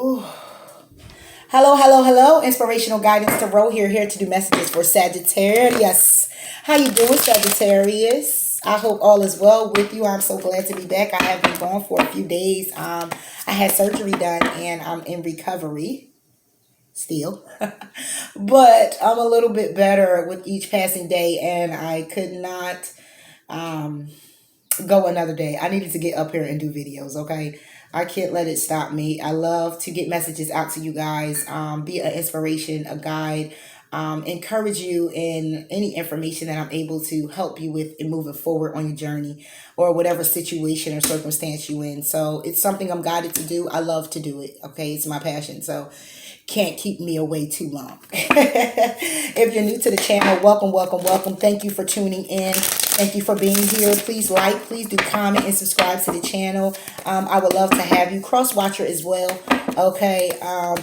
Ooh. Hello, hello, hello. Inspirational guidance tarot here to do messages for Sagittarius. How you doing, Sagittarius? I hope all is well with you. I'm so glad to be back. I have been gone for a few days. I had surgery done and I'm in recovery still. But I'm a little bit better with each passing day and I could not um go another day. I needed to get up here and do videos, okay? I can't let it stop me. I love to get messages out to you guys, be an inspiration, a guide, encourage you in any information that I'm able to help you with in moving forward on your journey or whatever situation or circumstance you in. So it's something I'm guided to do. I love to do it, okay? It's my passion. So can't keep me away too long. If you're new to the channel, welcome, welcome, welcome. Thank you for tuning in. Thank you for being here. Please like, please do comment and subscribe to the channel. I would love to have you cross watcher as well. Okay,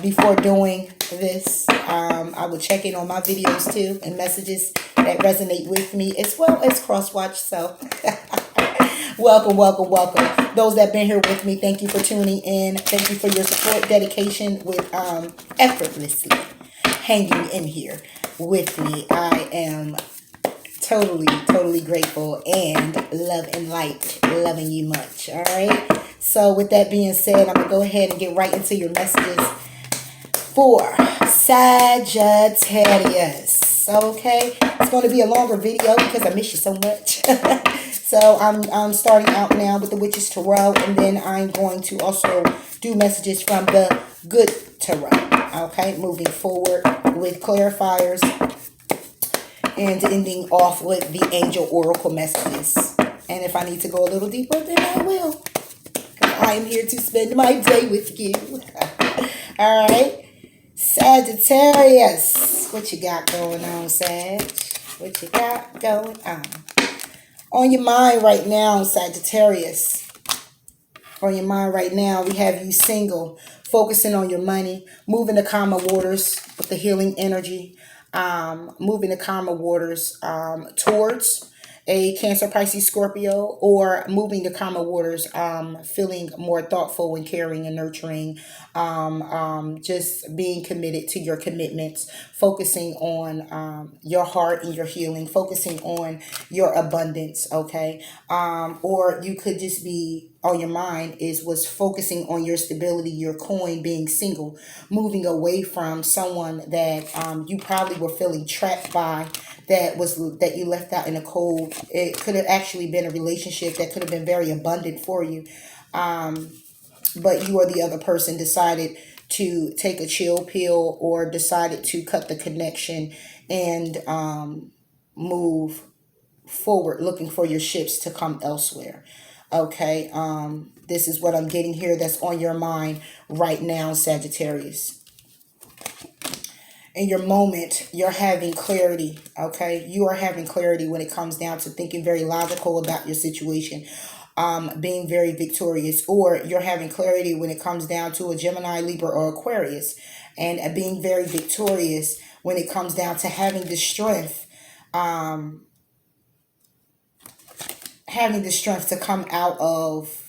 before doing this, I will check in on my videos too and messages that resonate with me as well as cross watch. So welcome, welcome, welcome. Those that have been here with me, thank you for tuning in. Thank you for your support, dedication with effortlessly hanging in here with me. I am totally grateful and love and light, loving you much. All right. So with that being said, I'm going to go ahead and get right into your messages for Sagittarius. Okay. It's going to be a longer video because I miss you so much. So I'm starting out now with the Witch's Tarot, and then I'm going to also do messages from the Good Tarot. Okay, moving forward with clarifiers and ending off with the Angel Oracle messages. And if I need to go a little deeper, then I will. I am here to spend my day with you. All right, Sagittarius, what you got going on, Sag? What you got going on? On your mind right now, Sagittarius. On your mind right now, we have you single, focusing on your money, moving the karma waters with the healing energy, moving the karma waters towards a Cancer, Pisces, Scorpio, or moving the karma waters, feeling more thoughtful and caring and nurturing, just being committed to your commitments, focusing on your heart and your healing, focusing on your abundance, okay? Or you could just be on your mind was focusing on your stability, your coin, being single, moving away from someone that you probably were feeling trapped by, that you left out in the cold. It could have actually been a relationship that could have been very abundant for you, but you or the other person decided to take a chill pill or decided to cut the connection and move forward, looking for your ships to come elsewhere. Okay, this is what I'm getting here that's on your mind right now, Sagittarius. In your moment, you're having clarity, okay? You are having clarity when it comes down to thinking very logical about your situation, being very victorious, or you're having clarity when it comes down to a Gemini, Libra, or Aquarius, and being very victorious when it comes down to having the strength, to come out of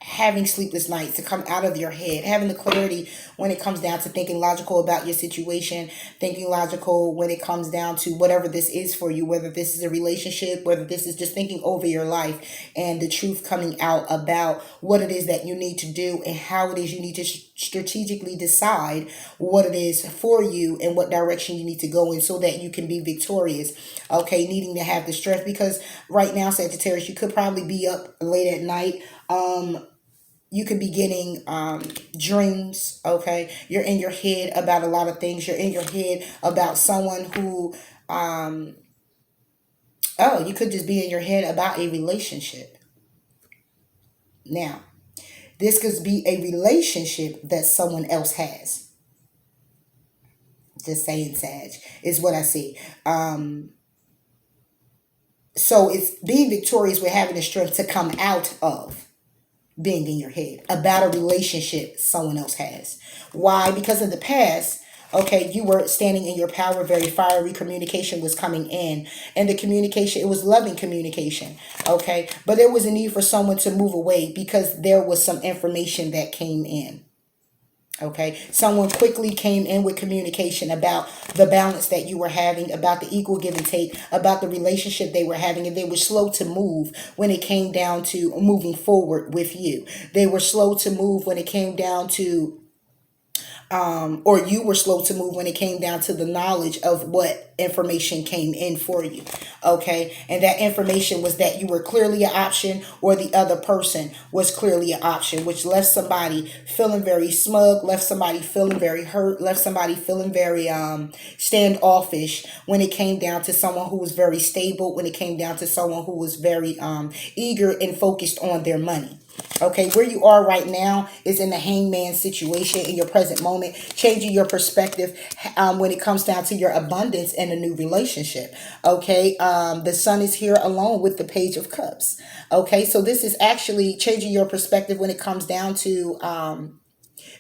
having sleepless nights, to come out of your head, having the clarity when it comes down to thinking logical about your situation, thinking logical when it comes down to whatever this is for you, whether this is a relationship, whether this is just thinking over your life and the truth coming out about what it is that you need to do and how it is you need to strategically decide what it is for you and what direction you need to go in so that you can be victorious. Okay, needing to have the strength, because right now, Sagittarius, you could probably be up late at night. You could be getting dreams, okay? You're in your head about a lot of things. You're in your head about someone who, you could just be in your head about a relationship. Now, this could be a relationship that someone else has. Just saying, Sag, is what I see. So it's being victorious with having the strength to come out of being in your head about a relationship someone else has. Why? Because in the past, okay, you were standing in your power, very fiery, communication was coming in, and the communication, it was loving communication, okay, but there was a need for someone to move away because there was some information that came in. Okay, someone quickly came in with communication about the balance that you were having, about the equal give and take, about the relationship they were having, and they were slow to move when it came down to moving forward with you. They were slow to move when it came down to or you were slow to move when it came down to the knowledge of what information came in for you. Okay. And that information was that you were clearly an option or the other person was clearly an option, which left somebody feeling very smug, left somebody feeling very hurt, left somebody feeling very standoffish when it came down to someone who was very stable, when it came down to someone who was very eager and focused on their money. Okay, where you are right now is in the hangman situation in your present moment, changing your perspective when it comes down to your abundance and a new relationship. Okay, the sun is here along with the page of cups. Okay, so this is actually changing your perspective when it comes down to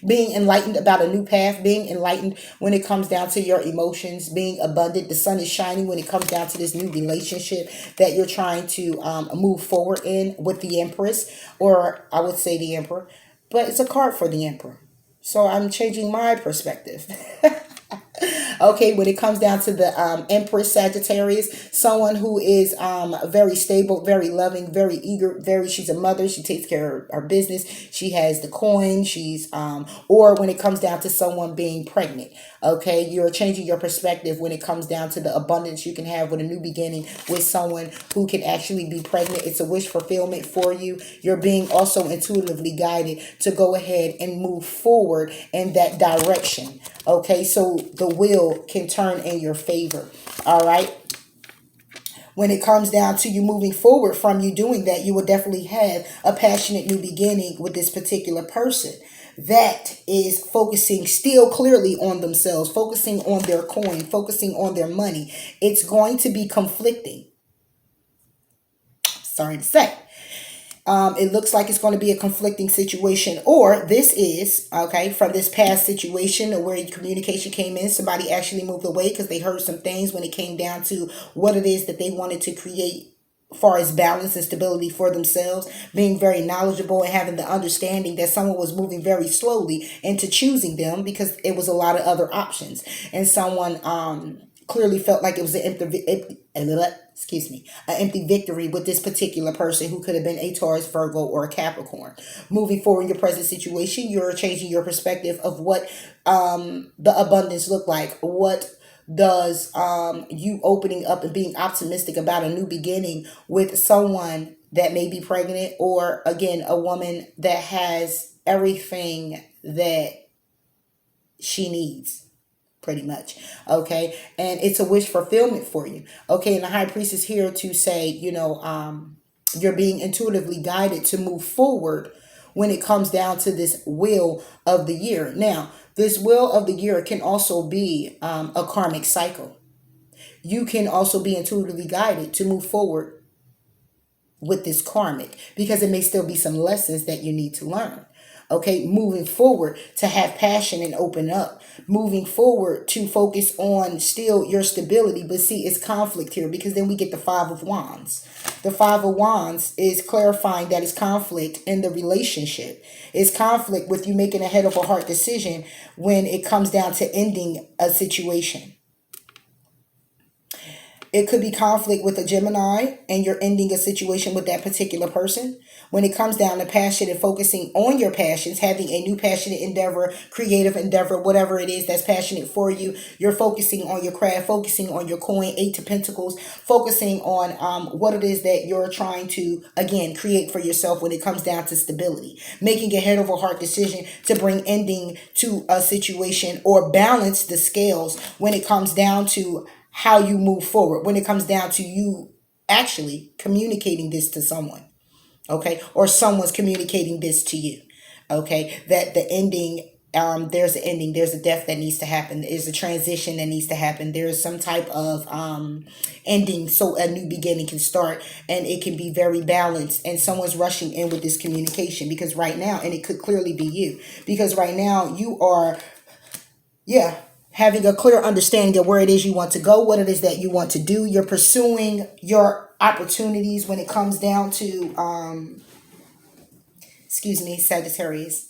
being enlightened about a new path, being enlightened when it comes down to your emotions, being abundant. The sun is shining when it comes down to this new relationship that you're trying to move forward in with the Empress, or I would say the Emperor, but it's a card for the Emperor. So I'm changing my perspective. Okay, when it comes down to the Empress Sagittarius, someone who is very stable, very loving, very eager, she's a mother, she takes care of her business, she has the coin, or when it comes down to someone being pregnant. Okay, you're changing your perspective when it comes down to the abundance you can have with a new beginning with someone who can actually be pregnant. It's a wish fulfillment for you. You're being also intuitively guided to go ahead and move forward in that direction. Okay, so the wheel can turn in your favor. All right. When it comes down to you moving forward from you doing that, you will definitely have a passionate new beginning with this particular person that is focusing still clearly on themselves, focusing on their coin, focusing on their money. It's going to be conflicting. Sorry to say. It looks like it's going to be a conflicting situation, or this is okay from this past situation where communication came in. Somebody actually moved away because they heard some things when it came down to what it is that they wanted to create far as balance and stability for themselves, being very knowledgeable and having the understanding that someone was moving very slowly into choosing them because it was a lot of other options, and someone clearly felt like it was an empty victory with this particular person who could have been a Taurus, Virgo, or a Capricorn. Moving forward in your present situation, you're changing your perspective of what the abundance look like. What does you opening up and being optimistic about a new beginning with someone that may be pregnant, or again, a woman that has everything that she needs pretty much. Okay, and it's a wish fulfillment for you. Okay, and the high priest is here to say, you're being intuitively guided to move forward when it comes down to this wheel of the year. Now, this wheel of the year can also be a karmic cycle. You can also be intuitively guided to move forward with this karmic because it may still be some lessons that you need to learn. Okay, moving forward to have passion and open up. Moving forward to focus on still your stability. But see, it's conflict here because then we get the Five of Wands. The Five of Wands is clarifying that it's conflict in the relationship. It's conflict with you making a head of a heart decision when it comes down to ending a situation. It could be conflict with a Gemini and you're ending a situation with that particular person. When it comes down to passion and focusing on your passions, having a new passionate endeavor, creative endeavor, whatever it is that's passionate for you, you're focusing on your craft, focusing on your coin, Eight of Pentacles, focusing on what it is that you're trying to, again, create for yourself when it comes down to stability. Making a head over heart decision to bring ending to a situation or balance the scales when it comes down to how you move forward, when it comes down to you actually communicating this to someone, okay, or someone's communicating this to you, okay, that the ending, there's an ending, there's a death that needs to happen, there's a transition that needs to happen, there's some type of ending so a new beginning can start, and it can be very balanced, and someone's rushing in with this communication because right now, and it could clearly be you, because right now you are, having a clear understanding of where it is you want to go, what it is that you want to do. You're pursuing your opportunities when it comes down to Excuse me, Sagittarius.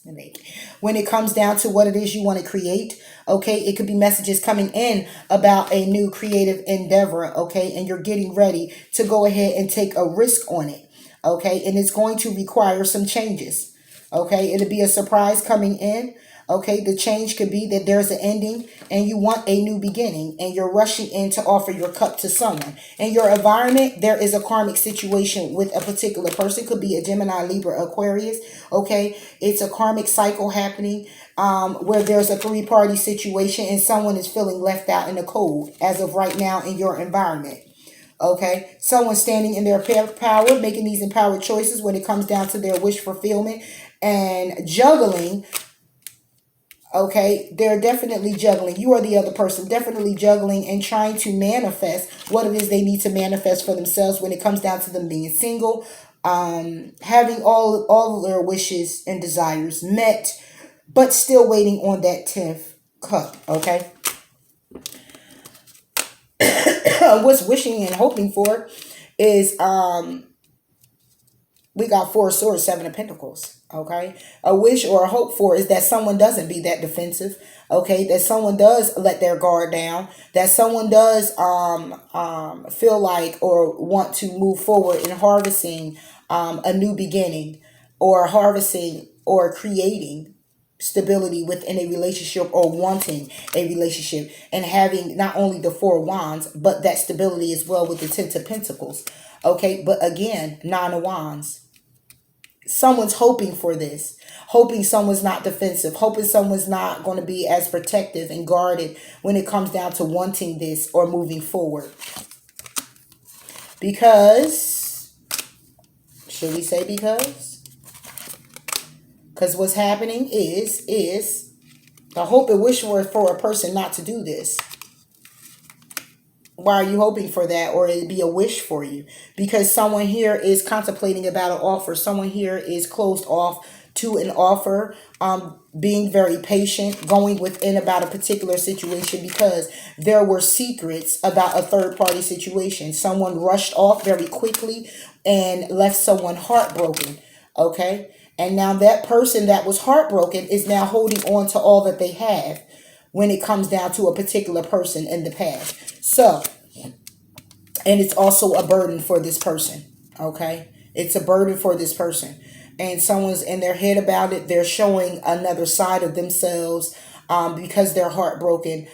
When it comes down to what it is you want to create, okay, it could be messages coming in about a new creative endeavor, okay, and you're getting ready to go ahead and take a risk on it, okay, and it's going to require some changes, okay. It'll be a surprise coming in. Okay, the change could be that there's an ending and you want a new beginning and you're rushing in to offer your cup to someone. In your environment, there is a karmic situation with a particular person. Could be a Gemini, Libra, Aquarius. Okay, it's a karmic cycle happening where there's a three-party situation and someone is feeling left out in the cold as of right now in your environment. Okay, someone standing in their power, making these empowered choices when it comes down to their wish fulfillment and juggling. Okay, they're definitely juggling. You are the other person, definitely juggling and trying to manifest what it is they need to manifest for themselves when it comes down to them being single, having all of their wishes and desires met, but still waiting on that 10th cup. Okay, what's wishing and hoping for is we got Four of Swords, Seven of Pentacles. Okay, a wish or a hope for is that someone doesn't be that defensive. Okay, that someone does let their guard down. That someone does feel like or want to move forward in harvesting a new beginning, or harvesting or creating stability within a relationship, or wanting a relationship and having not only the Four of Wands but that stability as well with the Ten of Pentacles. Okay, but again, Nine of Wands. Someone's hoping for this, hoping someone's not defensive, hoping someone's not going to be as protective and guarded when it comes down to wanting this or moving forward. Because, should we say because? Because what's happening is the hope and wish for a person not to do this. Why are you hoping for that, or it'd be a wish for you? Because someone here is contemplating about an offer. Someone here is closed off to an offer, being very patient, going within about a particular situation because there were secrets about a third party situation. Someone rushed off very quickly and left someone heartbroken. Okay. And now that person that was heartbroken is now holding on to all that they have when it comes down to a particular person in the past. So, and it's also a burden for this person, okay? It's a burden for this person. And someone's in their head about it. They're showing another side of themselves because they're heartbroken.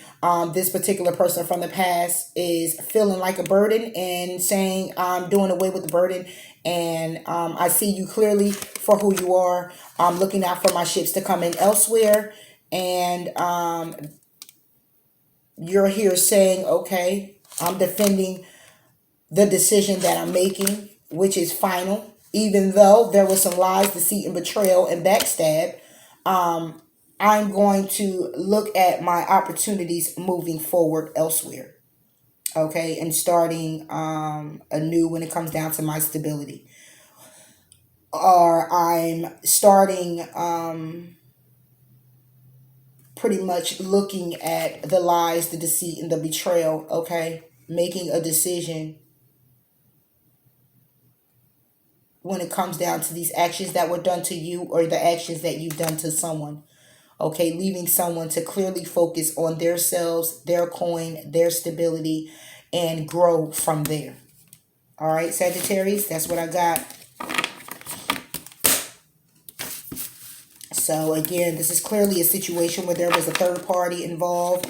This particular person from the past is feeling like a burden and saying, I'm doing away with the burden. And I see you clearly for who you are. I'm looking out for my ships to come in elsewhere. And you're here saying, okay, I'm defending the decision that I'm making, which is final. Even though there was some lies, deceit, and betrayal and backstab, I'm going to look at my opportunities moving forward elsewhere. Okay, and starting anew when it comes down to my stability. Or I'm starting pretty much looking at the lies, the deceit, and the betrayal, okay? Making a decision when it comes down to these actions that were done to you or the actions that you've done to someone, okay? Leaving someone to clearly focus on their selves, their coin, their stability, and grow from there. All right, Sagittarius, that's what I got. So again, this is clearly a situation where there was a third party involved.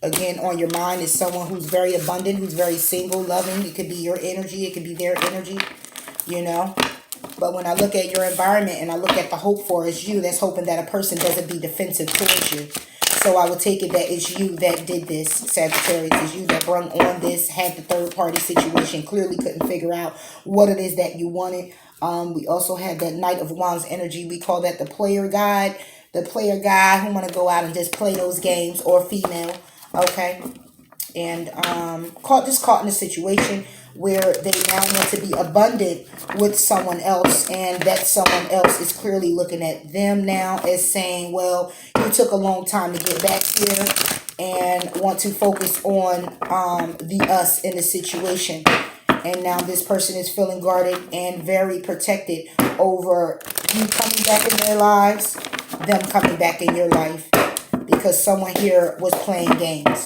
Again, on your mind is someone who's very abundant, who's very single, loving. It could be your energy. It could be their energy, you know. But when I look at your environment and I look at the hope for, it's you that's hoping that a person doesn't be defensive towards you. So I would take it that it's you that did this, Sagittarius. It's you that brung on this, had the third party situation, clearly couldn't figure out what it is that you wanted. We also had that Knight of Wands energy. We call that the player guide. The player guy who want to go out and just play those games, or female, okay? And caught in a situation where they now want to be abundant with someone else, and that someone else is clearly looking at them now as saying, well, you took a long time to get back here, and want to focus on the us in the situation. And now this person is feeling guarded and very protected over you coming back in their lives, them coming back in your life, because someone here was playing games.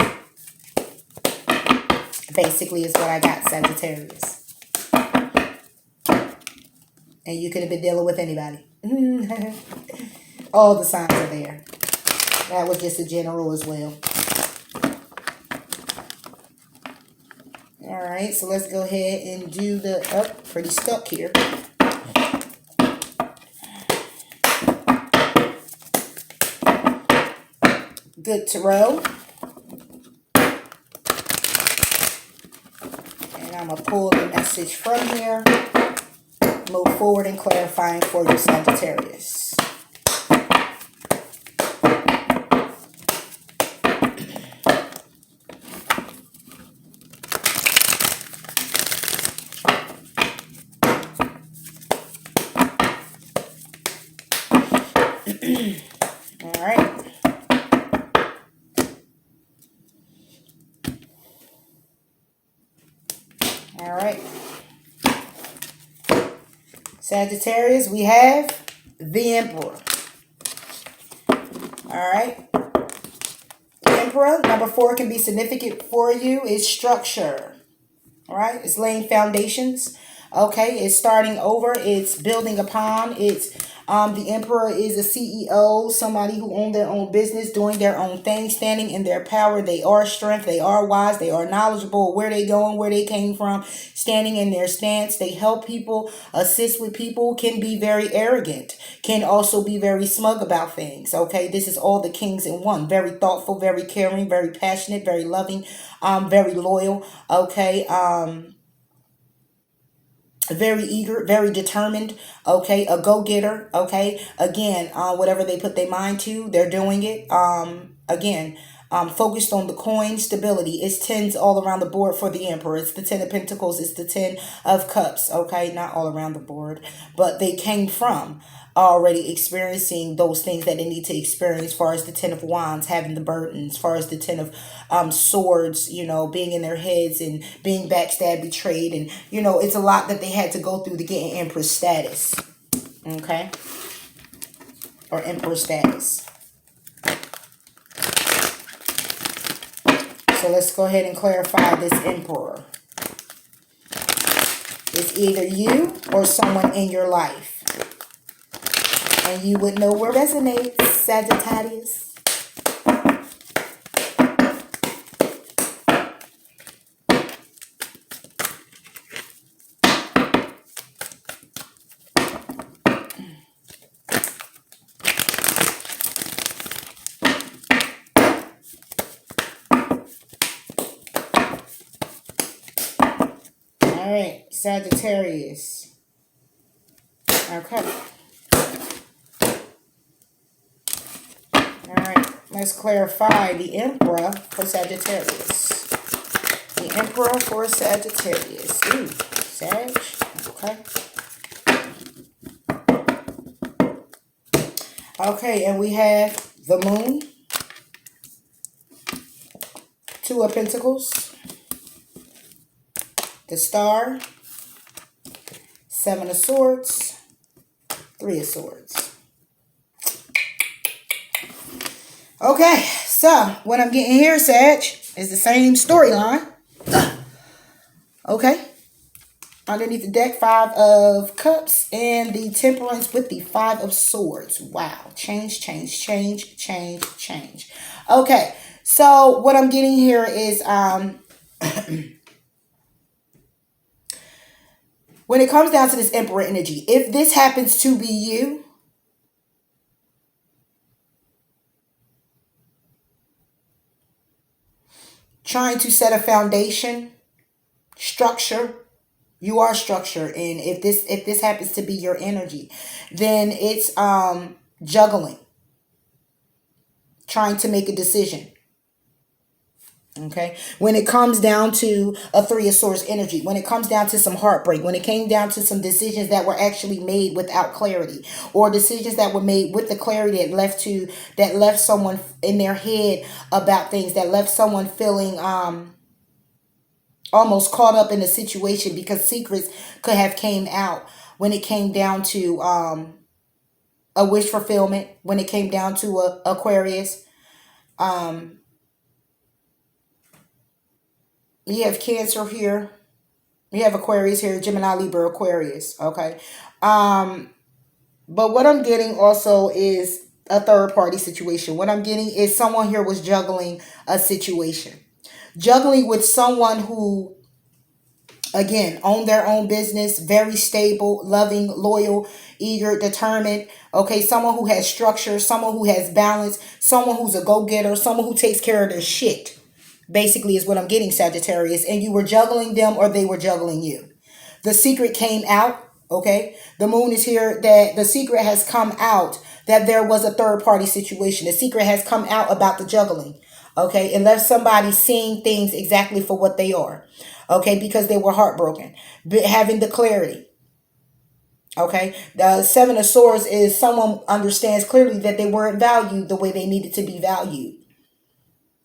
Basically is what I got, Sagittarius. And you could have been dealing with anybody. All the signs are there. That was just a general as well. All right, so let's go ahead and do the, pretty stuck here. Good tarot. And I'm going to pull the message from here. Move forward and clarifying for you, Sagittarius. All right. All right. Sagittarius, we have the Emperor. All right. Emperor, number 4 can be significant for you. It's structure. All right. It's laying foundations. Okay. It's starting over. It's building upon. It's the Emperor is a CEO, somebody who owns their own business, doing their own thing, standing in their power. They are strength. They are wise. They are knowledgeable. Where they going, where they came from, standing in their stance. They help people, assist with people, can be very arrogant, can also be very smug about things. Okay, this is all the kings in one. Very thoughtful, very caring, very passionate, very loving, very loyal. Okay, very eager, very determined, okay, a go-getter, okay, again, whatever they put their mind to, they're doing it, again, focused on the coin, stability. It's tens all around the board for the Emperor. It's the 10 of Pentacles, it's the 10 of Cups, okay, not all around the board, but they came from already experiencing those things that they need to experience, as far as the 10 of Wands, having the burdens, as far as the 10 of Swords, you know, being in their heads and being backstabbed, betrayed, and, you know, it's a lot that they had to go through to get an Empress status, okay, or Emperor status. So let's go ahead and clarify this Emperor. It's either you or someone in your life. And you would know where resonates, Sagittarius. All right, Sagittarius. Okay. All right, let's clarify the Emperor for Sagittarius. The Emperor for Sagittarius. Ooh, Sag. Okay. Okay, and we have the Moon. 2 of Pentacles. The Star. 7 of Swords. 3 of Swords. Okay, so what I'm getting here, Sag, is the same storyline. Okay. Underneath the deck, 5 of Cups and the Temperance with the 5 of Swords. Wow. Change, change, change, change, change. Okay, so what I'm getting here is when it comes down to this Emperor energy, if this happens to be you, trying to set a foundation, structure, you are structure. And if this happens to be your energy, then it's juggling, trying to make a decision. Okay, when it comes down to a 3 of Swords energy, when it comes down to some heartbreak, when it came down to some decisions that were actually made without clarity, or decisions that were made with the clarity that left someone in their head about things, that left someone feeling almost caught up in the situation because secrets could have came out when it came down to a wish fulfillment, when it came down to a Aquarius. Um, you have Cancer here. You have Aquarius here, Gemini, Libra, Aquarius. Okay. Um, but what I'm getting also is a third party situation. What I'm getting is someone here was juggling a situation, juggling with someone who, again, own their own business, very stable, loving, loyal, eager, determined. Okay, someone who has structure, someone who has balance, someone who's a go-getter, someone who takes care of their shit. Basically is what I'm getting, Sagittarius. And you were juggling them or they were juggling you. The secret came out. Okay, the moon is here, that the secret has come out, that there was a third party situation. The secret has come out about the juggling. Okay, it left somebody seeing things exactly for what they are. Okay, because they were heartbroken, having the clarity. Okay, the Seven of Swords is someone understands clearly that they weren't valued the way they needed to be valued.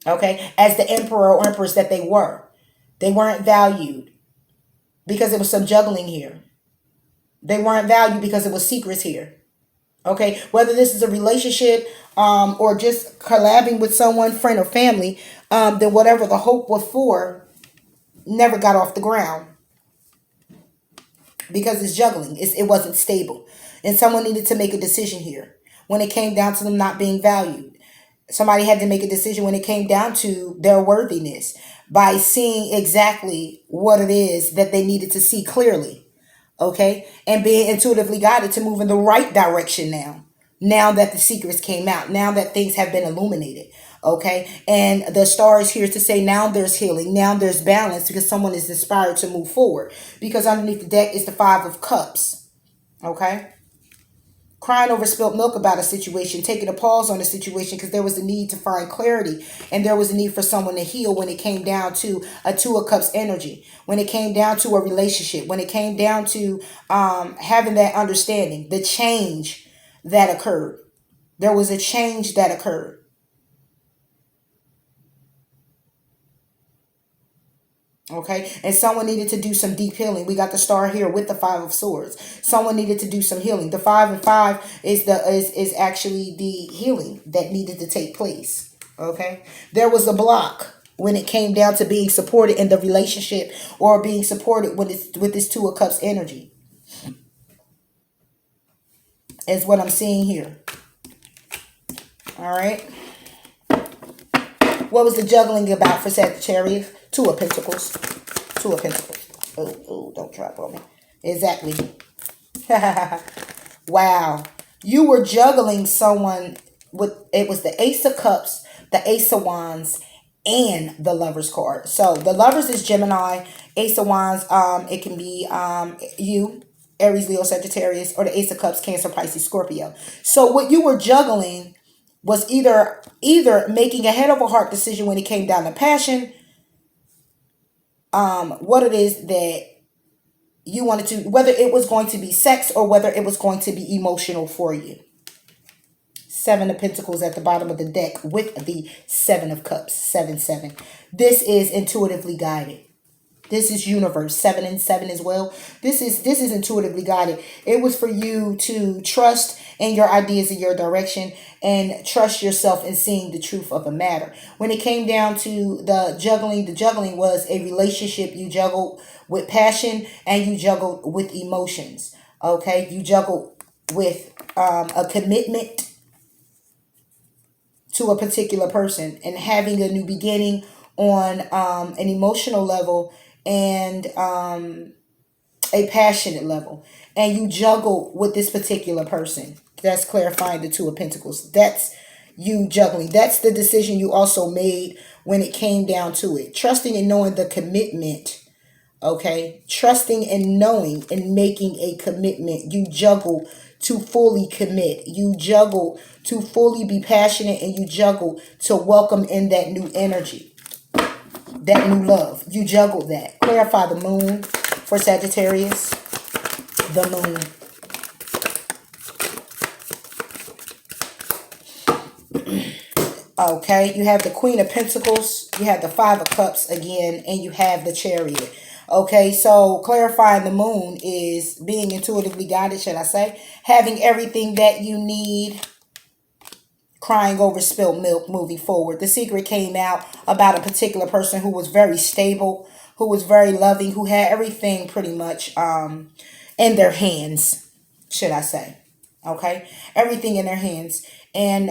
Okay, as the emperor or empress that they weren't valued because it was some juggling here. They weren't valued because it was secrets here. Okay, whether this is a relationship or just collabing with someone, friend or family, then whatever the hope was for never got off the ground because it's juggling. It wasn't stable. And someone needed to make a decision here when it came down to them not being valued. Somebody had to make a decision when it came down to their worthiness by seeing exactly what it is that they needed to see clearly. Okay, and being intuitively guided to move in the right direction now that the secrets came out, now that things have been illuminated. Okay, and the star is here to say now there's healing, now there's balance, because someone is inspired to move forward, because underneath the deck is the Five of Cups. Okay, crying over spilt milk about a situation, taking a pause on the situation because there was a need to find clarity and there was a need for someone to heal when it came down to a Two of Cups energy, when it came down to a relationship, when it came down to having that understanding, the change that occurred. There was a change that occurred. Okay, and someone needed to do some deep healing. We got the star here with the Five of Swords. Someone needed to do some healing. The 5 and 5 is actually the healing that needed to take place. Okay, there was a block when it came down to being supported in the relationship or being supported with this Two of Cups energy. Is what I'm seeing here. All right. What was the juggling about for Sagittarius? Two of Pentacles. Two of Pentacles. Oh, don't drop on me. Exactly. Wow. You were juggling someone with, it was the Ace of Cups, the Ace of Wands, and the Lovers card. So the Lovers is Gemini. Ace of Wands, it can be you, Aries, Leo, Sagittarius, or the Ace of Cups, Cancer, Pisces, Scorpio. So what you were juggling was either making a head over heart decision when it came down to passion, what it is that you wanted to, whether it was going to be sex or whether it was going to be emotional for you. Seven of Pentacles at the bottom of the deck with the Seven of Cups, 7-7. This is intuitively guided. This is universe, 7 and 7 as well. This is intuitively guided. It was for you to trust in your ideas and your direction and trust yourself in seeing the truth of a matter. When it came down to the juggling was a relationship. You juggled with passion and you juggled with emotions. Okay, you juggled with a commitment to a particular person and having a new beginning on an emotional level and a passionate level, and you juggle with this particular person. That's clarifying the Two of Pentacles. That's you juggling. That's the decision you also made when it came down to it. Trusting and knowing the commitment. Okay, trusting and knowing and making a commitment. You juggle to fully commit. You juggle to fully be passionate, and you juggle to welcome in that new energy, that new love. You juggle that. Clarify the moon for Sagittarius. The moon. Okay, you have the Queen of Pentacles, you have the Five of Cups again, and you have the Chariot. Okay, so clarifying the moon is being intuitively guided, should I say, having everything that you need, crying over spilt milk, moving forward. The secret came out about a particular person who was very stable, who was very loving, who had everything pretty much in their hands, should I say. Okay, everything in their hands. And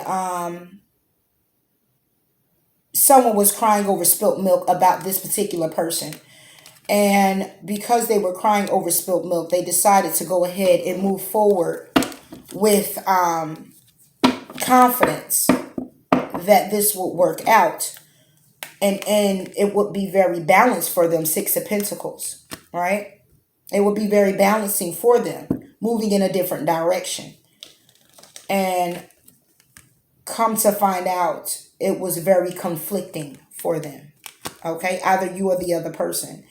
someone was crying over spilt milk about this particular person. And because they were crying over spilt milk, they decided to go ahead and move forward with confidence that this would work out. And it would be very balanced for them. Six of Pentacles, right? It would be very balancing for them, moving in a different direction. And come to find out, it was very conflicting for them. Okay, either you or the other person.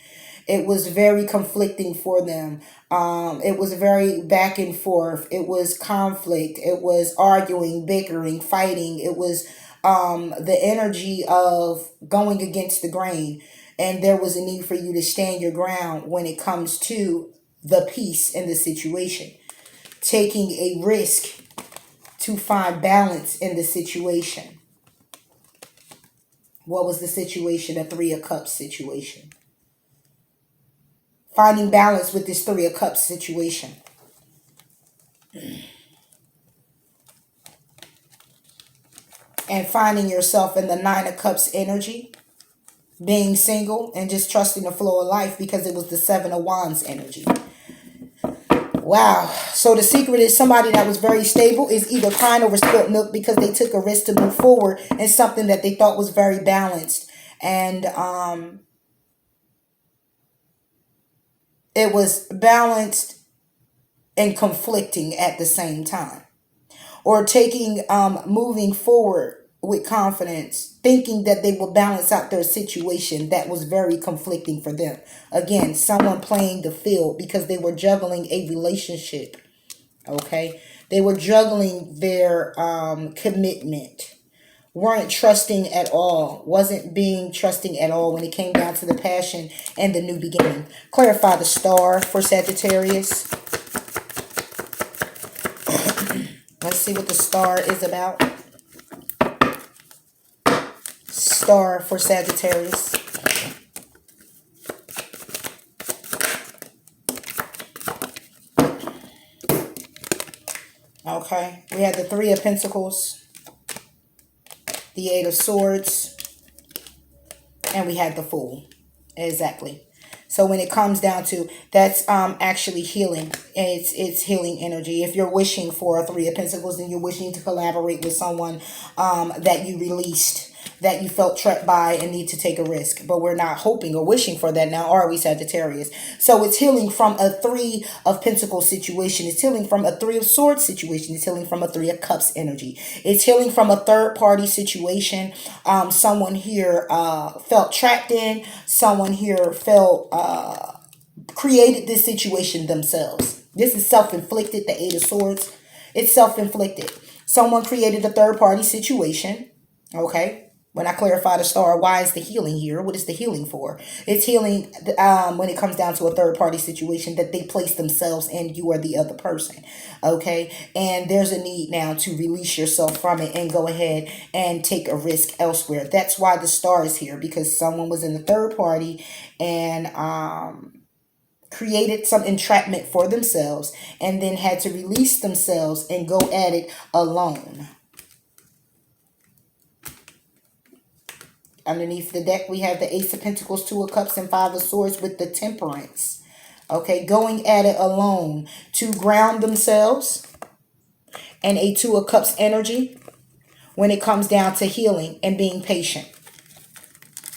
It was very conflicting for them. It was very back and forth. It was conflict. It was arguing, bickering, fighting. It was the energy of going against the grain. And there was a need for you to stand your ground when it comes to the peace in the situation. Taking a risk to find balance in the situation. What was the situation? A Three of Cups situation. Finding balance with this Three of Cups situation. And finding yourself in the Nine of Cups energy. Being single and just trusting the flow of life because it was the Seven of Wands energy. Wow. So the secret is somebody that was very stable is either crying over spilt milk because they took a risk to move forward in something that they thought was very balanced. And it was balanced and conflicting at the same time. Or taking, moving forward with confidence, thinking that they will balance out their situation that was very conflicting for them. Again, someone playing the field because they were juggling a relationship. Okay, they were juggling their commitment, weren't trusting at all, wasn't being trusting at all when it came down to the passion and the new beginning. Clarify the star for Sagittarius. Let's see what the star is about. Star for Sagittarius. Okay, we had the Three of Pentacles, the Eight of Swords, and we had the Fool. Exactly. So when it comes down to, that's actually healing. It's healing energy. If you're wishing for a Three of Pentacles, then you're wishing to collaborate with someone that you released, that you felt trapped by and need to take a risk. But we're not hoping or wishing for that now, are we, Sagittarius? So it's healing from a Three of Pentacles situation. It's healing from a Three of Swords situation. It's healing from a Three of Cups energy. It's healing from a third party situation. Someone here felt trapped in. Someone here felt created this situation themselves. This is self-inflicted, the Eight of Swords. It's self-inflicted. Someone created a third party situation. Okay. When I clarify the star, why is the healing here? What is the healing for? It's healing when it comes down to a third party situation that they place themselves in. You are the other person. Okay. And there's a need now to release yourself from it and go ahead and take a risk elsewhere. That's why the star is here, because someone was in the third party and created some entrapment for themselves and then had to release themselves and go at it alone. Underneath the deck, we have the Ace of Pentacles, Two of Cups, and Five of Swords with the Temperance. Okay, going at it alone to ground themselves, and a Two of Cups energy when it comes down to healing and being patient.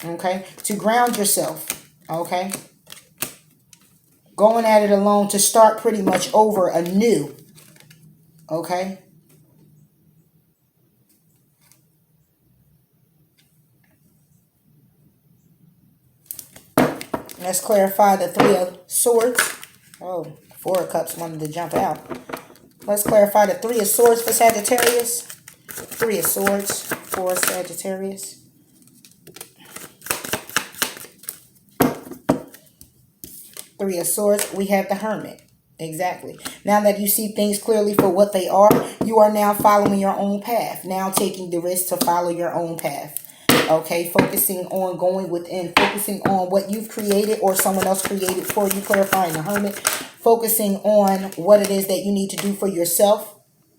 Okay, to ground yourself. Okay, going at it alone to start pretty much over anew. Okay. Let's clarify the Three of Swords. Oh, Four of Cups wanted to jump out. Let's clarify the Three of Swords for Sagittarius. Three of Swords. for Sagittarius. Three of Swords, we have the Hermit. Exactly. Now that you see things clearly for what they are, you are now following your own path. Now taking the risk to follow your own path. Okay, focusing on going within, focusing on what you've created or someone else created for you, clarifying the Hermit, focusing on what it is that you need to do for yourself,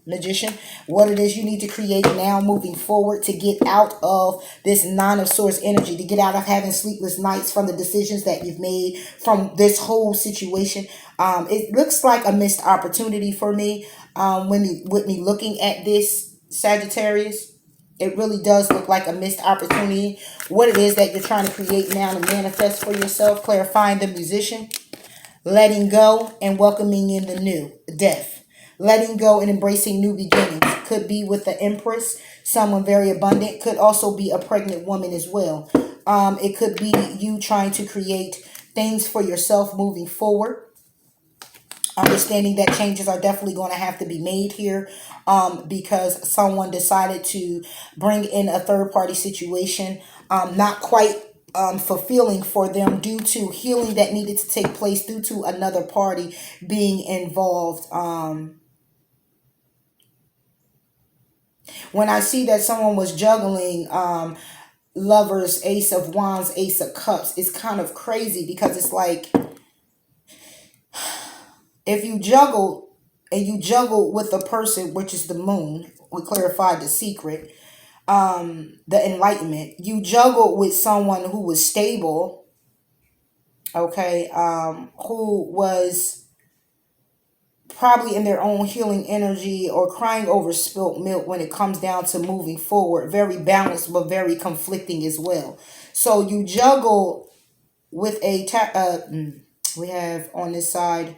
Magician, what it is you need to create now moving forward to get out of this Nine of Swords energy, to get out of having sleepless nights from the decisions that you've made from this whole situation. It looks like a missed opportunity for me with me looking at this, Sagittarius. It really does look like a missed opportunity. What it is that you're trying to create now to manifest for yourself, clarifying the Musician. Letting go and welcoming in the new, death. Letting go and embracing new beginnings. Could be with the Empress, someone very abundant. Could also be a pregnant woman as well. It could be you trying to create things for yourself moving forward. Understanding that changes are definitely going to have to be made here because someone decided to bring in a third-party situation, not quite fulfilling for them due to healing that needed to take place due to another party being involved. When I see that someone was juggling Lovers, Ace of Wands, Ace of Cups, it's kind of crazy because it's like, if you juggle and you juggle with a person, which is the moon, we clarified the secret, the enlightenment, you juggle with someone who was stable, okay, who was probably in their own healing energy or crying over spilt milk when it comes down to moving forward, very balanced but very conflicting as well. So you juggle with we have on this side,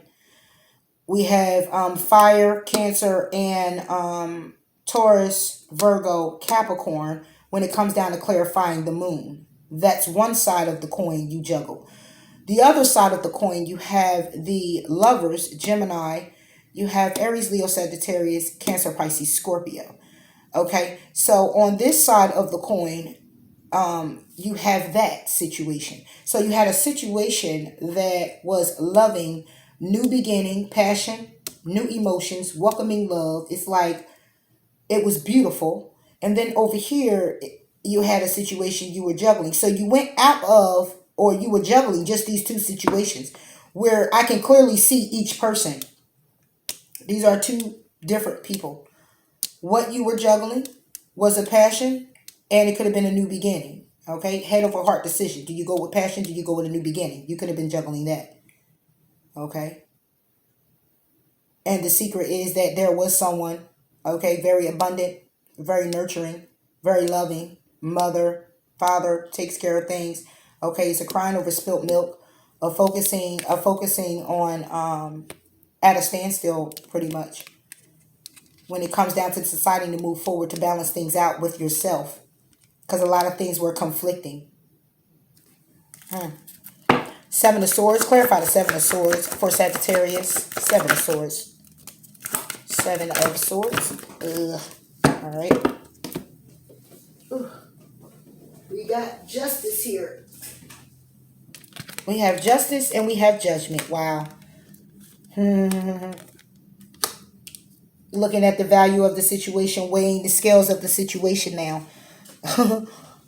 we have fire, Cancer, and Taurus, Virgo, Capricorn when it comes down to clarifying the moon. That's one side of the coin you juggle. The other side of the coin, you have the Lovers, Gemini. You have Aries, Leo, Sagittarius, Cancer, Pisces, Scorpio. Okay, so on this side of the coin, you have that situation. So you had a situation that was loving, new beginning, passion, new emotions, welcoming love. It's like it was beautiful. And then over here, you had a situation you were juggling. So you went out of, or you were juggling just these two situations where I can clearly see each person. These are two different people. What you were juggling was a passion, and it could have been a new beginning. Okay, head over heart decision. Do you go with passion? Do you go with a new beginning? You could have been juggling that. Okay. And the secret is that there was someone, okay, very abundant, very nurturing, very loving, mother, father, takes care of things. Okay, so crying over spilt milk, focusing on at a standstill pretty much when it comes down to deciding to move forward to balance things out with yourself. Because a lot of things were conflicting. Seven of Swords. Clarify the Seven of Swords for Sagittarius. Seven of Swords. Seven of Swords. Ugh. All right. Ooh. We got Justice here. We have Justice and we have Judgment. Wow. Looking at the value of the situation, weighing the scales of the situation now.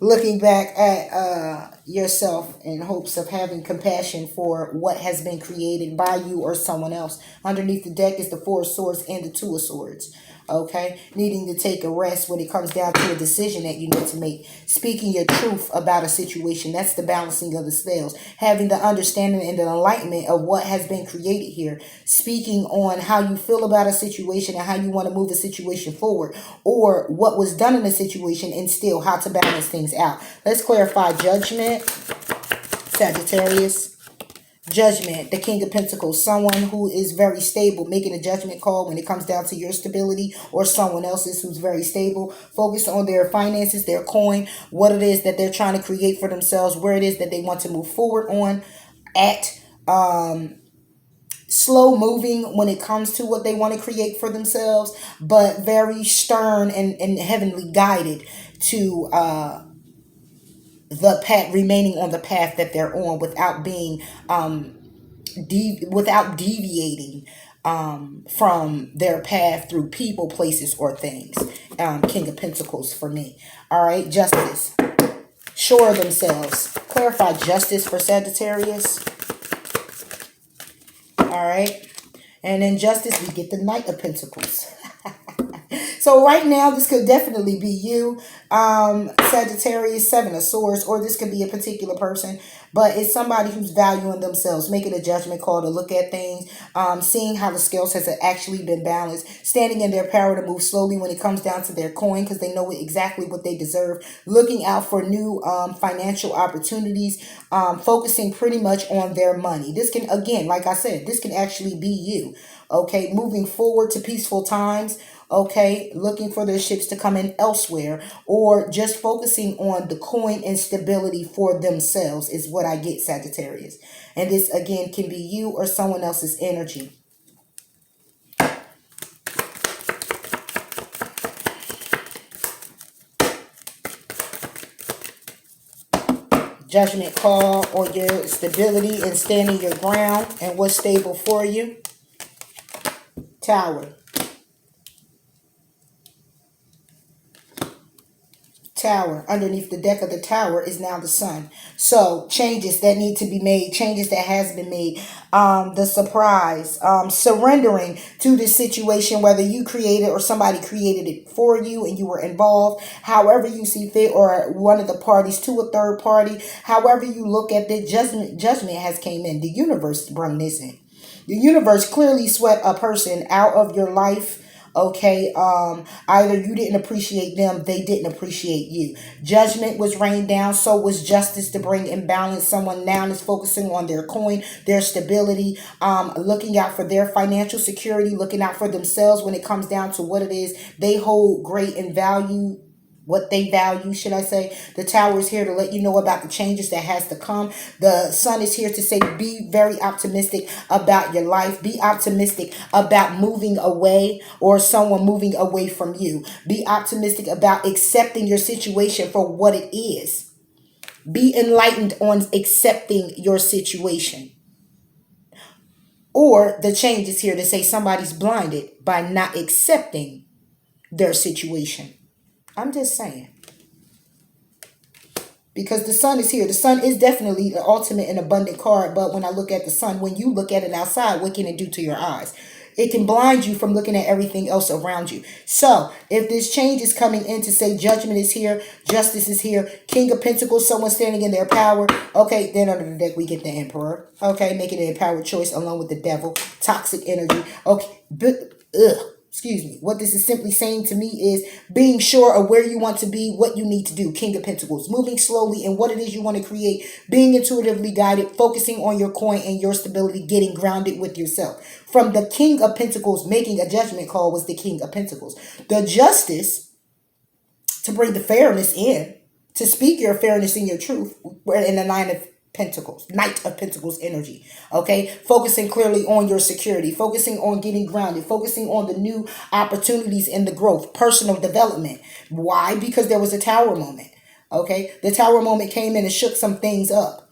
Looking back at yourself in hopes of having compassion for what has been created by you or someone else. Underneath the deck is the Four of Swords and the Two of Swords. Okay, needing to take a rest when it comes down to a decision that you need to make. Speaking your truth about a situation. That's the balancing of the scales. Having the understanding and the enlightenment of what has been created here. Speaking on how you feel about a situation and how you want to move a situation forward. Or what was done in the situation and still how to balance things out. Let's clarify Judgment, Sagittarius. Judgment, the King of Pentacles, someone who is very stable, making a judgment call when it comes down to your stability or someone else's who's very stable, focused on their finances, their coin, what it is that they're trying to create for themselves, where it is that they want to move forward on at. slow moving when it comes to what they want to create for themselves, but very stern and heavenly guided to the path, remaining on the path that they're on without being without deviating from their path through people, places, or things. King of Pentacles for me. All right, Justice. Sure of themselves. Clarify justice for Sagittarius. All right. And in Justice, we get the Knight of Pentacles. So right now, this could definitely be you, Sagittarius, Seven of Swords, or this could be a particular person, but it's somebody who's valuing themselves, making a judgment call to look at things, seeing how the scales has actually been balanced, standing in their power to move slowly when it comes down to their coin because they know exactly what they deserve, looking out for new financial opportunities, focusing pretty much on their money. This can, again, like I said, this can actually be you. Okay, moving forward to peaceful times. Okay, looking for their ships to come in elsewhere, or just focusing on the coin and stability for themselves is what I get, Sagittarius. And this, again, can be you or someone else's energy. Judgment call on your stability and standing your ground and what's stable for you. Tower. Tower. Underneath the deck of the tower is now the sun. So changes that need to be made, changes that has been made, the surprise, surrendering to this situation, whether you created or somebody created it for you and you were involved, however you see fit, or one of the parties to a third party, however you look at the judgment has came in. The universe brought this in. The universe clearly swept a person out of your life. Okay, either you didn't appreciate them, they didn't appreciate you. Judgment was rained down, so was justice to bring in balance. Someone now is focusing on their coin, their stability, looking out for their financial security, looking out for themselves when it comes down to what it is they hold great in value. What they value, should I say. The tower is here to let you know about the changes that has to come. The sun is here to say be very optimistic about your life. Be optimistic about moving away or someone moving away from you. Be optimistic about accepting your situation for what it is. Be enlightened on accepting your situation. Or the change is here to say somebody's blinded by not accepting their situation. I'm just saying. Because the sun is here. The sun is definitely the ultimate and abundant card. But when I look at the sun, when you look at it outside, what can it do to your eyes? It can blind you from looking at everything else around you. So if this change is coming in to say judgment is here, justice is here, King of Pentacles, someone standing in their power. Okay, then under the deck we get the Emperor. Okay, making an empowered choice along with the Devil. Toxic energy. Okay, but excuse me. What this is simply saying to me is being sure of where you want to be, what you need to do. King of Pentacles. Moving slowly in what it is you want to create. Being intuitively guided. Focusing on your coin and your stability. Getting grounded with yourself. From the King of Pentacles, making a judgment call was the King of Pentacles. The Justice, to bring the fairness in. To speak your fairness and your truth. In the Nine of Pentacles, Knight of Pentacles energy. Okay, focusing clearly on your security, focusing on getting grounded, focusing on the new opportunities and the growth, personal development. Why? Because there was a tower moment. Okay, the tower moment came in and shook some things up.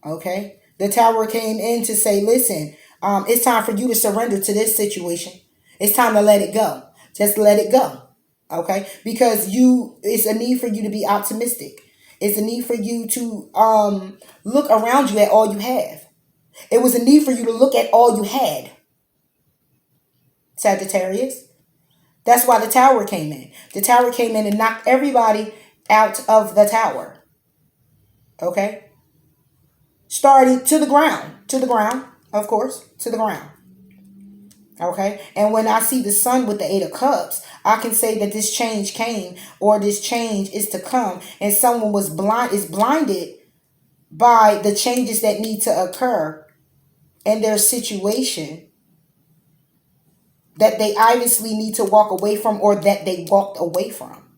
Okay, the tower came in to say, listen, it's time for you to surrender to this situation. It's time to let it go. Just let it go. Okay, because it's a need for you to be optimistic. It's a need for you to look around you at all you have. It was a need for you to look at all you had. Sagittarius. That's why the tower came in. The tower came in and knocked everybody out of the tower. Okay? Starting to the ground. To the ground, of course. To the ground. Okay? And when I see the sun with the Eight of Cups, I can say that this change came or this change is to come. And someone is blinded by the changes that need to occur in their situation that they obviously need to walk away from or that they walked away from.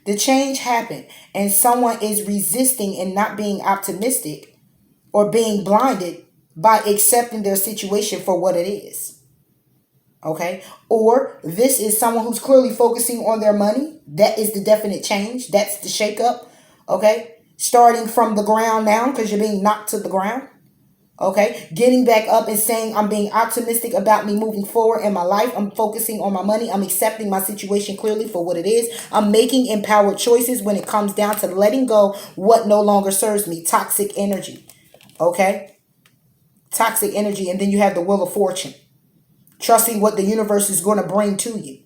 The change happened and someone is resisting and not being optimistic or being blinded by accepting their situation for what it is. Okay? Or this is someone who's clearly focusing on their money. That is the definite change. That's the shakeup. Okay? Starting from the ground now because you're being knocked to the ground. Okay, getting back up and saying, I'm being optimistic about me moving forward in my life. I'm focusing on my money. I'm accepting my situation clearly for what it is. I'm making empowered choices when it comes down to letting go what no longer serves me. Toxic energy. Okay, toxic energy. And then you have the Wheel of Fortune. Trusting what the universe is going to bring to you.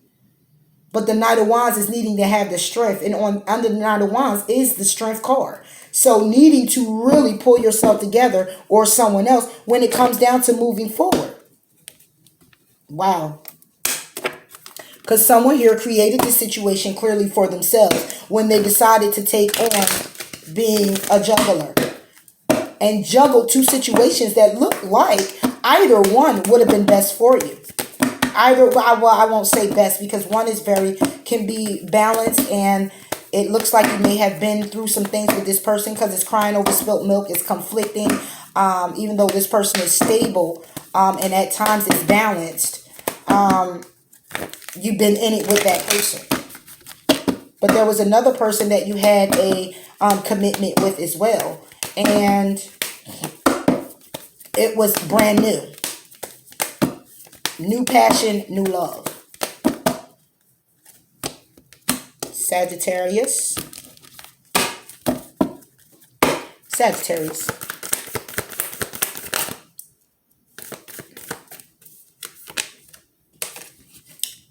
But the Knight of Wands is needing to have the strength. And under the Knight of Wands is the Strength card. So needing to really pull yourself together or someone else when it comes down to moving forward. Wow. Because someone here created the situation clearly for themselves when they decided to take on being a juggler. And juggle two situations that look like either one would have been best for you. Either, well, I won't say best because one is can be balanced, and it looks like you may have been through some things with this person because it's crying over spilt milk. It's conflicting, even though this person is stable, and at times it's balanced. You've been in it with that person. But there was another person that you had a commitment with as well. And it was brand new. New passion, new love. Sagittarius. Sagittarius.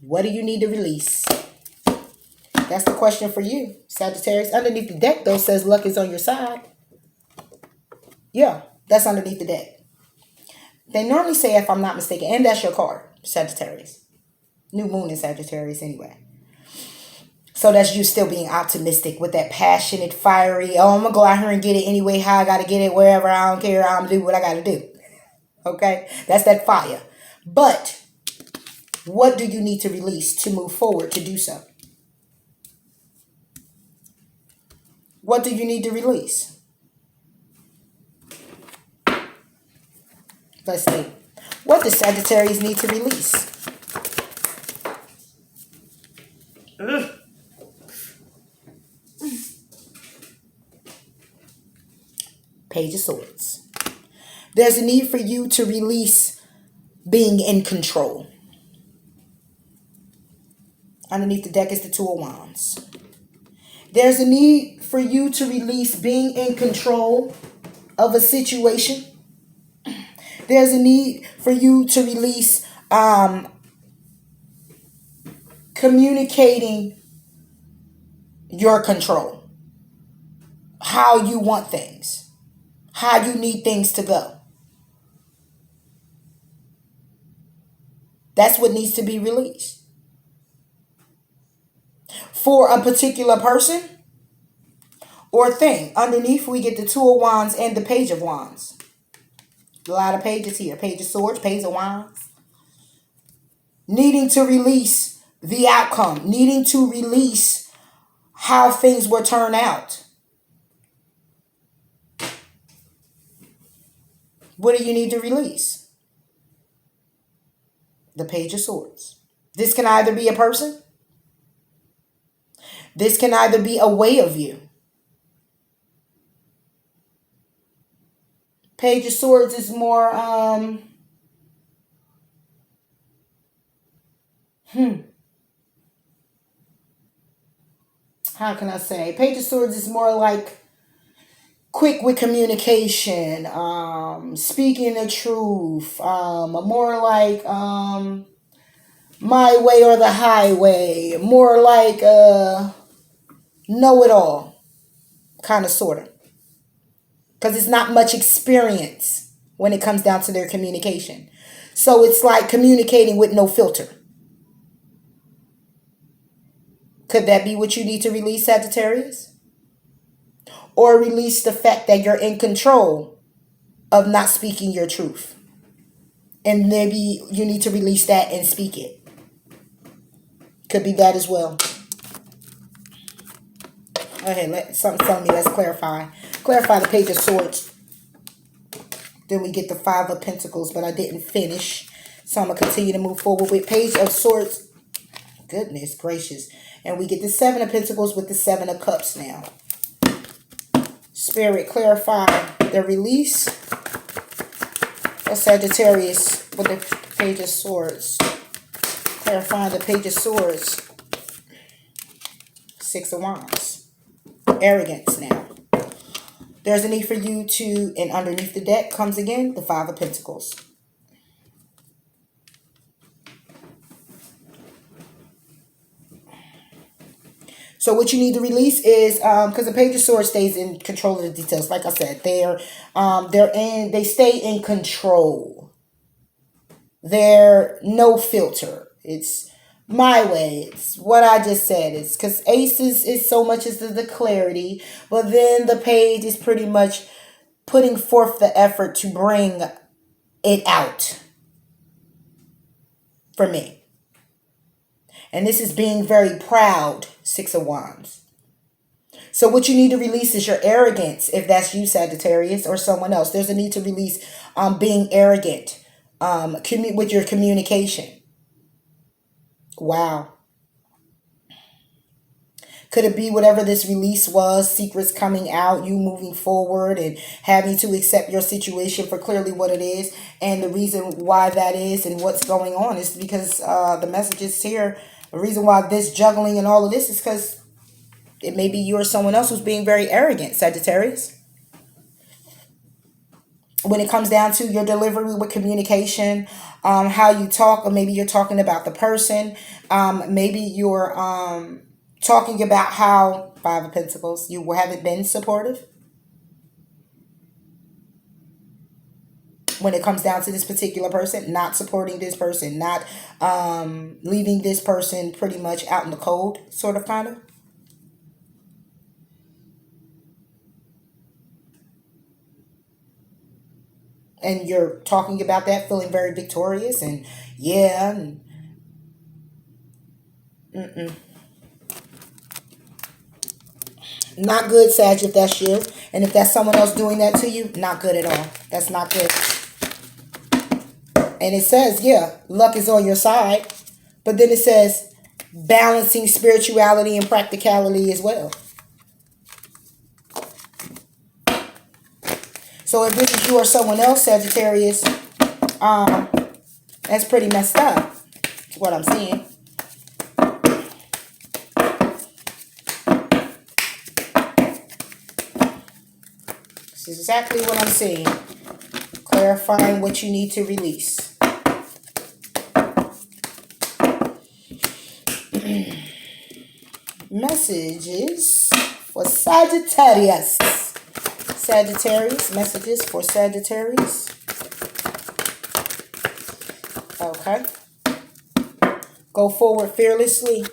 What do you need to release? That's the question for you, Sagittarius. Underneath the deck, though, says luck is on your side. Yeah, that's underneath the deck. They normally say, if I'm not mistaken, and that's your card, Sagittarius. New moon in Sagittarius anyway. So that's you still being optimistic with that passionate, fiery, oh, I'm going to go out here and get it anyway, how I got to get it, wherever, I don't care, I'm going to do what I got to do. Okay? That's that fire. But what do you need to release to move forward to do so? What do you need to release? Let's see. What does Sagittarius need to release? Page of Swords. There's a need for you to release being in control. Underneath the deck is the Two of Wands. There's a need for you to release being in control of a situation. There's a need for you to release communicating your control. How you want things. How you need things to go. That's what needs to be released. For a particular person or thing. Underneath we get the Two of Wands and the Page of Wands. A lot of pages here. Page of Swords, Page of Wands. Needing to release the outcome. Needing to release how things will turn out. What do you need to release? The Page of Swords. This can either be a person. This can either be a way of you. Page of Swords is more, how can I say? Page of Swords is more like quick with communication, speaking the truth, more like my way or the highway, more like know-it-all, kind of, sort of. Because it's not much experience when it comes down to their communication. So it's like communicating with no filter. Could that be what you need to release, Sagittarius? Or release the fact that you're in control of not speaking your truth. And maybe you need to release that and speak it. Could be that as well. Okay, let something tell me. Let's clarify. Clarify the Page of Swords. Then we get the Five of Pentacles, but I didn't finish. So I'm going to continue to move forward with Page of Swords. Goodness gracious. And we get the Seven of Pentacles with the Seven of Cups now. Spirit, clarify the release of Sagittarius with the Page of Swords. Clarifying the Page of Swords. Six of Wands. Arrogance now. There's a need for you to, and underneath the deck comes again the Five of Pentacles. So what you need to release is, because the Page of Swords stays in control of the details. Like I said, they stay in control. They're no filter. It's my way. It's what I just said. It's because Ace is so much as the clarity, but then the Page is pretty much putting forth the effort to bring it out for me. And this is being very proud, Six of Wands. So what you need to release is your arrogance, if that's you, Sagittarius, or someone else. There's a need to release being arrogant with your communication. Wow. Could it be whatever this release was, secrets coming out, you moving forward and having to accept your situation for clearly what it is, and the reason why that is and what's going on is because the messages here, the reason why this juggling and all of this is because it may be you or someone else who's being very arrogant, Sagittarius. When it comes down to your delivery with communication, how you talk, or maybe you're talking about the person, maybe you're talking about how, Five of Pentacles, you haven't been supportive. When it comes down to this particular person, not supporting this person, not leaving this person pretty much out in the cold, sort of, kind of. And you're talking about that, feeling very victorious, and yeah, not good, Sag, if that's you. And if that's someone else doing that to you, not good at all. That's not good. And it says, yeah, luck is on your side. But then it says balancing spirituality and practicality as well. So if this is you or someone else, Sagittarius, that's pretty messed up. That's what I'm seeing. This is exactly what I'm seeing. Clarifying what you need to release. Messages for Sagittarius. Sagittarius, messages for Sagittarius. Okay. Go forward fearlessly.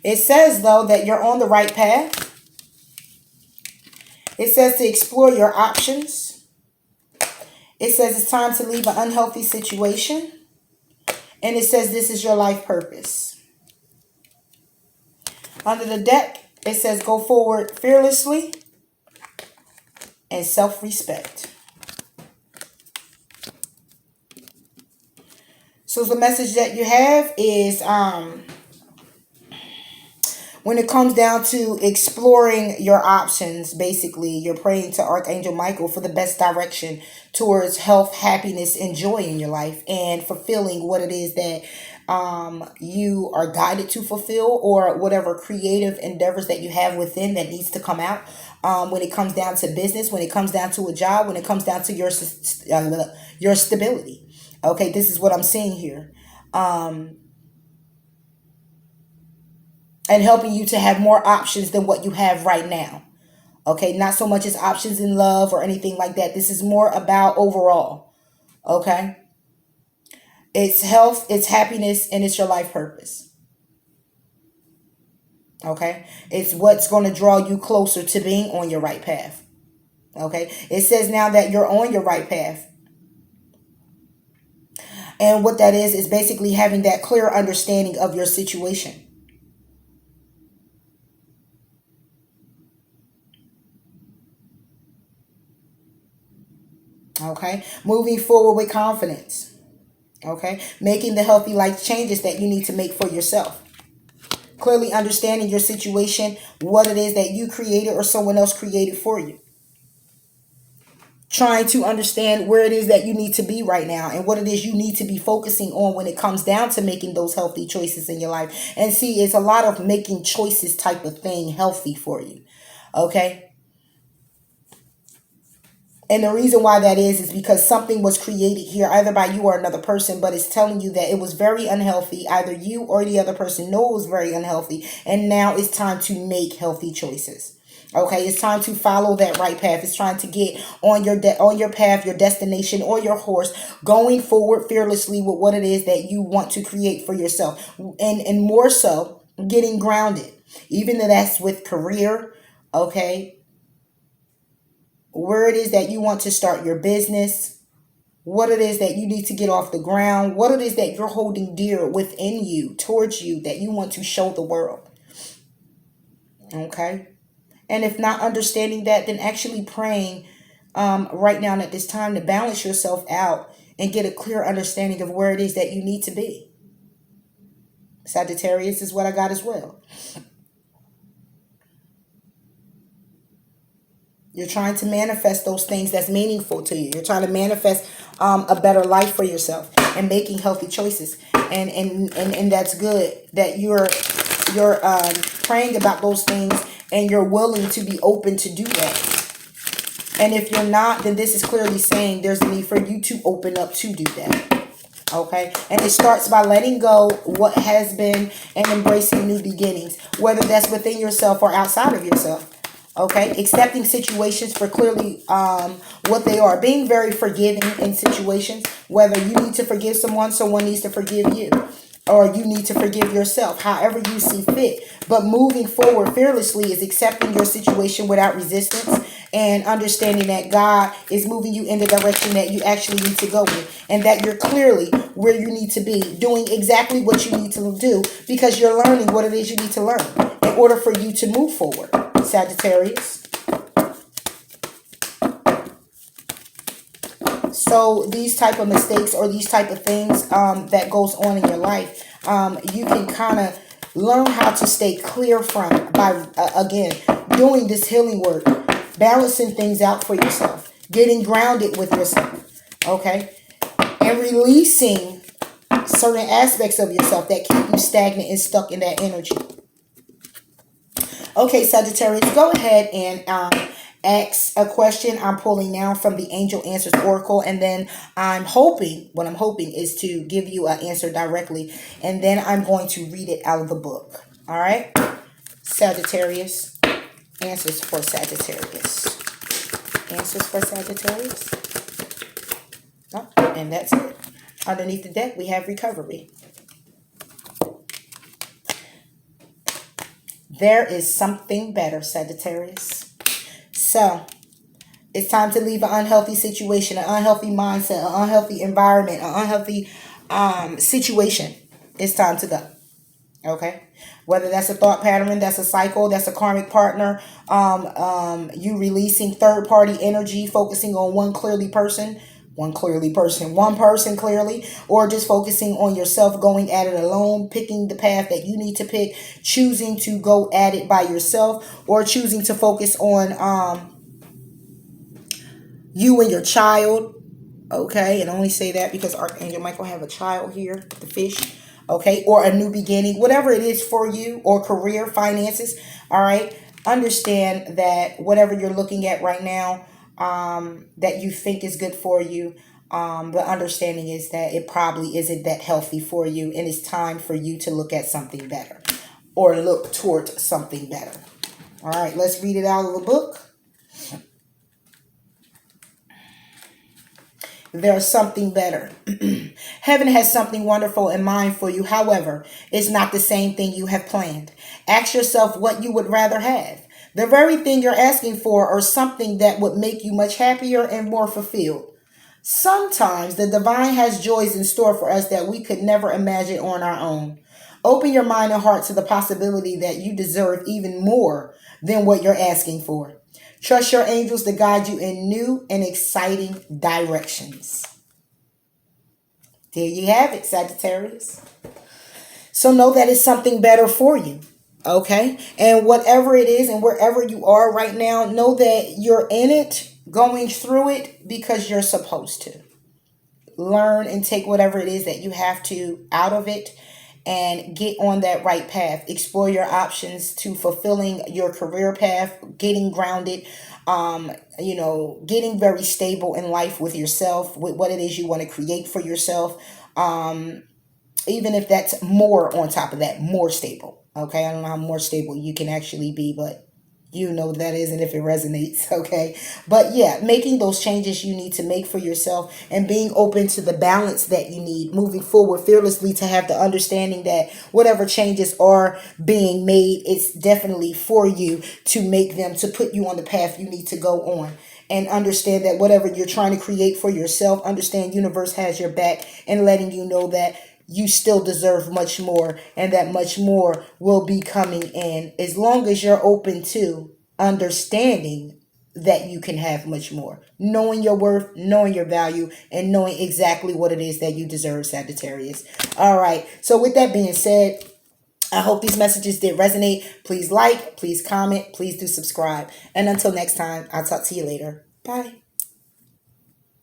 It says, though, that you're on the right path. It says to explore your options. It says it's time to leave an unhealthy situation. And it says this is your life purpose. Under the deck, it says go forward fearlessly and self-respect. So the message that you have is when it comes down to exploring your options, basically, you're praying to Archangel Michael for the best direction towards health, happiness, and joy in your life, and fulfilling what it is that you are guided to fulfill, or whatever creative endeavors that you have within that needs to come out. When it comes down to business, when it comes down to a job, when it comes down to your stability. Okay, this is what I'm seeing here. And helping you to have more options than what you have right now. Okay, not so much as options in love or anything like that. This is more about overall. Okay, it's health, it's happiness, and it's your life purpose. Okay, it's what's going to draw you closer to being on your right path. Okay, it says now that you're on your right path. And what that is basically having that clear understanding of your situation. Okay. Moving forward with confidence. Okay. Making the healthy life changes that you need to make for yourself. Clearly understanding your situation, what it is that you created or someone else created for you. Trying to understand where it is that you need to be right now and what it is you need to be focusing on when it comes down to making those healthy choices in your life. And see, it's a lot of making choices type of thing healthy for you. Okay. And the reason why that is because something was created here either by you or another person, but it's telling you that it was very unhealthy. Either you or the other person know it was very unhealthy. And now it's time to make healthy choices. Okay, it's time to follow that right path. It's trying to get on your path, your destination, or your horse, going forward fearlessly with what it is that you want to create for yourself. And more so, getting grounded. Even though that's with career, okay, where it is that you want to start your business, what it is that you need to get off the ground, what it is that you're holding dear within you, towards you, that you want to show the world. Okay? And if not understanding that, then actually praying right now and at this time to balance yourself out and get a clear understanding of where it is that you need to be. Sagittarius is what I got as well. You're trying to manifest those things that's meaningful to you. You're trying to manifest a better life for yourself and making healthy choices. And that's good that you're praying about those things and you're willing to be open to do that. And if you're not, then this is clearly saying there's a need for you to open up to do that. Okay. And it starts by letting go what has been and embracing new beginnings, whether that's within yourself or outside of yourself. Okay, accepting situations for clearly what they are. Being very forgiving in situations. Whether you need to forgive someone, someone needs to forgive you. Or you need to forgive yourself, however you see fit. But moving forward fearlessly is accepting your situation without resistance and understanding that God is moving you in the direction that you actually need to go in. And that you're clearly where you need to be, doing exactly what you need to do because you're learning what it is you need to learn in order for you to move forward. Sagittarius. So these type of mistakes or these type of things that goes on in your life, you can kind of learn how to stay clear from by, again, doing this healing work, balancing things out for yourself, getting grounded with yourself, okay? And releasing certain aspects of yourself that keep you stagnant and stuck in that energy. Okay, Sagittarius, go ahead and ask a question. I'm pulling now from the Angel Answers Oracle, and then what I'm hoping is to give you an answer directly, and then I'm going to read it out of the book. All right? Sagittarius, answers for Sagittarius. Answers for Sagittarius. Oh, and that's it. Underneath the deck, we have recovery. There is something better, Sagittarius. So, it's time to leave an unhealthy situation, an unhealthy mindset, an unhealthy environment, an unhealthy situation. It's time to go. Okay? Whether that's a thought pattern, that's a cycle, that's a karmic partner, you releasing third-party energy, focusing on one person clearly, or just focusing on yourself, going at it alone, picking the path that you need to pick, choosing to go at it by yourself, or choosing to focus on you and your child. Okay, and I only say that because Archangel Michael have a child here, the fish. Okay, or a new beginning, whatever it is for you, or career, finances. All right, understand that whatever you're looking at right now, that you think is good for you, the understanding is that it probably isn't that healthy for you, and it's time for you to look at something better or look towards something better. All right, let's read it out of the book. There's something better. Heaven has something wonderful in mind for you. However, it's not the same thing you have planned. Ask yourself what you would rather have. The very thing you're asking for or something that would make you much happier and more fulfilled. Sometimes the divine has joys in store for us that we could never imagine on our own. Open your mind and heart to the possibility that you deserve even more than what you're asking for. Trust your angels to guide you in new and exciting directions. There you have it, Sagittarius. So know that it's something better for you. Okay? And whatever it is and wherever you are right now, know that you're in it, going through it because you're supposed to. Learn and take whatever it is that you have to out of it and get on that right path. Explore your options to fulfilling your career path, getting grounded, getting very stable in life with yourself, with what it is you want to create for yourself. Even if that's more on top of that, more stable. Okay, I don't know how more stable you can actually be, but you know that is, and if it resonates, okay. But yeah, making those changes you need to make for yourself and being open to the balance that you need moving forward fearlessly, to have the understanding that whatever changes are being made, it's definitely for you to make them, to put you on the path you need to go on. And understand that whatever you're trying to create for yourself, understand universe has your back and letting you know that you still deserve much more, and that much more will be coming in as long as you're open to understanding that you can have much more, knowing your worth, knowing your value, and knowing exactly what it is that you deserve, Sagittarius. All right, so with that being said, I hope these messages did resonate. Please like, please comment, please do subscribe, and until next time, I'll talk to you later. Bye.